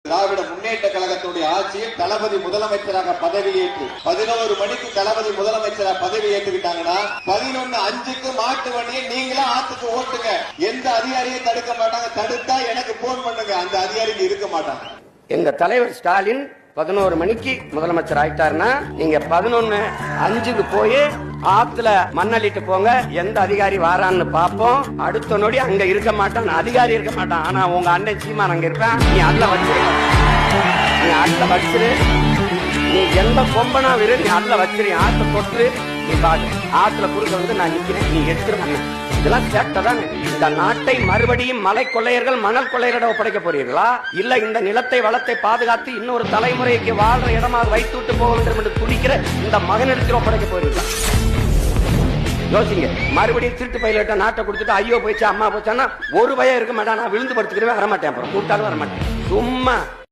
திராவிட முன்னேற்ற கழகத்துடைய ஆட்சியில் தளபதி முதலமைச்சராக பதவியேற்று 11 மணிக்கு தளபதி முதலமைச்சராக பதவி ஏற்றுக்கிட்டாங்கன்னா 11:05க்கு மாட்டு வண்டியை நீங்களா ஆத்துக்கு ஓட்டுங்க. எந்த அதிகாரியும் தடுக்க மாட்டாங்க. தடுத்தா எனக்கு போன் பண்ணுங்க. அந்த அதிகாரிக்கு இருக்க மாட்டாங்க. எங்க தலைவர் ஸ்டாலின் 11 மணிக்கு முதலமைச்சர் ஆயிட்டாருன்னா நீங்க 11:05க்கு போய் ஆத்துல மண்ணள்ளிட்டு போங்க. எந்த அதிகாரி வாரான்னு பாப்போம். அடுத்த நொடி அங்க இருக்க மாட்டான், அதிகாரி இருக்க மாட்டான். ஆனா உங்க அண்ணன் சீமான் அங்க இருப்பான். நீ அதுல வச்சிரு, நீ அதுல வச்சிரு, நீ எந்த கொம்பனா விரு, நீ அதுல வச்சிரு. ஆத்த தொற்று நீ பாரு. ஆத்துல குறுக்க வந்து நான் நிக்கிறேன், நீ எடுத்துரு. இதெல்லாம் சேட்டதான். இந்த நாட்டை மறுபடியும் மலை கொள்ளையர்கள் மணல் கொள்ளையரிடம் ஒப்படைக்க போறீர்களா, இல்ல இந்த நிலத்தை வளத்தை பாதுகாத்து இன்னொரு தலைமுறைக்கு வாழ்ற இடமாக வைத்து விட்டு போக வேண்டும் என்று துடிக்கிற இந்த மகனிடத்தில் ஒப்படைக்க போறீர்களா? யோசிங்க. மறுபடியும் திருட்டு பயிலிட்ட நாட்டை கொடுத்துட்டு ஐயோ போயிடுச்சு அம்மா போச்சான்னா ஒரு பயம் இருக்க மாட்டான். நான் விழுந்து படுத்துக்கிறவே வரமாட்டேன். அப்புறம் கூட்டாலும் வரமாட்டேன். சும்மா